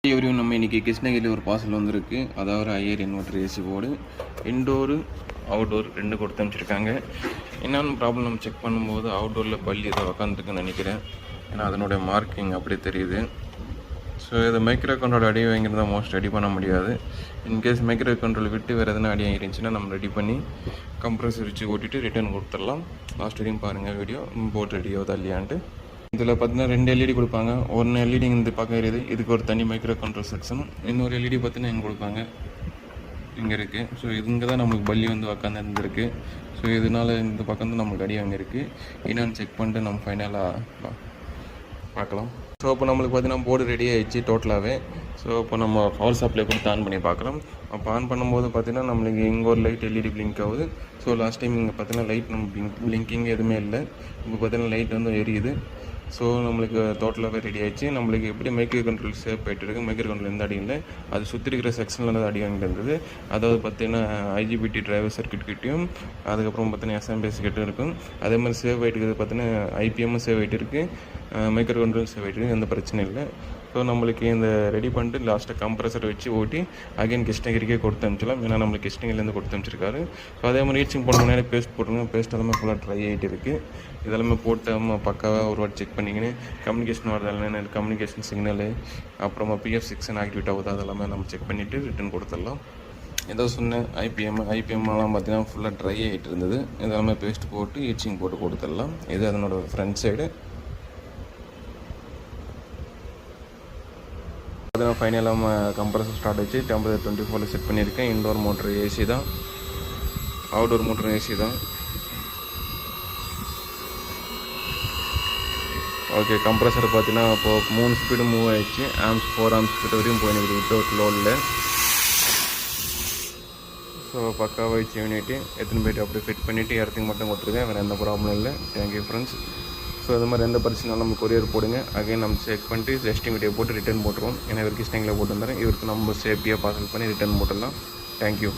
எவரையும் நம்ம இன்றைக்கி கிருஷ்ணகிரியில் ஒரு பார்சல் வந்திருக்கு. அதாவது Iyer inverter AC board indoor outdoor ரெண்டு கொடுத்து அனுப்பிச்சிருக்காங்க. என்னென்னு ப்ராப்ளம் நம்ம செக் பண்ணும்போது அவுட்டோரில் பள்ளி ஏதோ உக்காந்துருக்குன்னு நினைக்கிறேன். ஏன்னா அதனுடைய மார்க்கிங் அப்படி தெரியுது. ஸோ இதை மைக்ரோ கண்ட்ரோல் அடி வாங்கியிருந்தா மோஸ்ட் ரெடி பண்ண முடியாது. இன்கேஸ் மைக்ரோ கண்ட்ரோல் விட்டு வேறு எதனா அடி வாங்கிருந்துச்சுன்னா நம்ம ரெடி பண்ணி கம்ப்ரஸர் வச்சு ஓட்டிட்டு ரிட்டர்ன் கொடுத்துடலாம். லாஸ்ட் வரையும் பாருங்கள் வீடியோ போர்ட் ரெடி ஆகுதா இல்லையான்ட்டு. இதில் பார்த்தீங்கன்னா 2 எல்இடி கொடுப்பாங்க. ஒன்று எல்இடி இந்த பக்கம் இருக்குது, இதுக்கு ஒரு தனி மைக்ரோ கண்ட்ரோல் செக்ஷன். இன்னொரு எல்இடி பார்த்தீங்கன்னா இங்கே கொடுப்பாங்க, இங்கே இருக்குது. ஸோ இங்கே தான் நம்மளுக்கு பள்ளி வந்து உக்காந்து இருந்திருக்கு. ஸோ இதனால் இந்த பக்கம் தான் நம்மளுக்கு அடி அங்கே இருக்குது. என்னென்னு செக் பண்ணிட்டு நம்ம ஃபைனலாக பார்க்கலாம். ஸோ இப்போ நம்மளுக்கு பார்த்தீங்கன்னா போர்டு ரெடி ஆகிடுச்சு டோட்டலாகவே. ஸோ இப்போ நம்ம பவர் சப்ளை கொடுத்து ஆன் பண்ணி பார்க்குறோம். அப்போ ஆன் பண்ணும்போது பார்த்தீங்கன்னா நம்மளுக்கு இங்கே ஒரு லைட் எல்இடி பிளிங்க் ஆகுது. ஸோ லாஸ்ட் டைம் இங்கே பார்த்தீங்கன்னா லைட் நம்ம பிளிங்கிங் எதுவுமே இல்லை. இப்போ பார்த்தீங்கன்னா லைட் வந்து எரியுது. ஸோ நம்மளுக்கு டோட்டலாகவே ரெடி ஆகிடுச்சு. நம்மளுக்கு எப்படி மைக்ரோ கண்ட்ரோல் சேவ் ஆகிட்டு இருக்குது. மைக்ரோ கண்ட்ரோல் எந்த அடியும் இல்லை, அது சுற்றி இருக்கிற செக்ஷனில் தான் அடி வாங்கிட்டு இருந்தது. அதாவது பார்த்தீங்கன்னா ஐஜிபிடி டிரைவர் சர்க்கிட் கிட்டையும் அதுக்கப்புறம் பார்த்தீங்கன்னா எஸ்எம்பிஎஸ் கிட்டும் இருக்கும். அதே மாதிரி சேவ் ஆகிட்டு இருக்குது. பார்த்தீங்கன்னா ஐபிஎம்மும் சேவ் ஆகிட்டு இருக்குது, மைக்ரோ கண்ட்ரோல் சேவ் ஆகிட்டு இருக்குது, எந்த பிரச்சனையும் இல்லை. ஸோ நம்மளுக்கு இந்த ரெடி பண்ணிட்டு லாஸ்ட்டாக கம்ப்ரஸர் வச்சு ஓட்டி அகைன் கிருஷ்ணகிரிக்கே கொடுத்து அனுப்பிச்சலாம். ஏன்னா நம்மளுக்கு கிருஷ்ணகிரிலேருந்து கொடுத்து அனுப்பிச்சிருக்காரு. ஸோ அதே மாதிரி ரீச்சிங் பண்ண முன்னாடி பேஸ்ட் போட்டுருங்க. பேஸ்ட் எல்லாமே ஃபுல்லாக ட்ரை ஆகிட்டு இருக்குது. இதெல்லாமே போட்டு பக்காவாக ஒரு வாட்டி செக் பண்ணிக்கின்னு கம்யூனிகேஷன் வரதால கம்யூனிகேஷன் சிக்னலு அப்புறமா பிஎஃப் செக்ஷன் ஆக்டிவேட் ஆகுது அதெல்லாமே நம்ம செக் பண்ணிவிட்டு ரிட்டன் கொடுத்துடலாம். ஏதோ சொன்னேன் ஐபிஎம்லாம் பார்த்தீங்கன்னா ஃபுல்லாக ட்ரை ஆகிட்டு இருந்தது. இதெல்லாமே பேஸ்ட் போட்டு ஈச்சிங் போட்டு கொடுத்துடலாம். இது அதனோட ஃப்ரண்ட் சைடு. பார்த்தீங்கன்னா ஃபைனலாக கம்ப்ரஸர் ஸ்டார்ட் ஆச்சு. டெம்பரேச்சர் 24 செட் பண்ணியிருக்கேன். இன்டோர் மோட்ரு ஏசி தான், அவுட்டோர் மோட்ரு ஏசி தான். ஓகே, கம்ப்ரஸர் பார்த்தீங்கன்னா இப்போது 3 ஸ்பீடு மூவ் ஆகிடுச்சு. ஆம்ஸ் 4 ஆம்ஸ் ஸ்பீட் வரையும் போயிருக்கு வித்தவுட் லோடில். ஸோ பக்காவாகிடுச்சு யூனிட்டு. எத்தனை போய்ட்டு அப்படியே ஃபிட் பண்ணிவிட்டு இடத்துக்கு மட்டும் கொடுத்துருக்கேன். வேறு எந்த ப்ராப்ளம் இல்லை. Thank you friends. ஸோ இது மாதிரி எந்த பிரச்சனையும் நம்ம கொரியர் போடுங்க. அகைன் நம்ம செக் பண்ணிட்டு ரெஸ்டிங் வீடியோ போட்டு ரிட்டர்ன் போட்டுருவோம். ஏன்னா இவருக்கு ஸ்டேங்கில் போட்டு வந்துடுறேன். இவருக்கு நம்ம சேஃப்டியாக பார்சல் பண்ணி ரிட்டர்ன் போட்டுடலாம். தேங்க்யூ.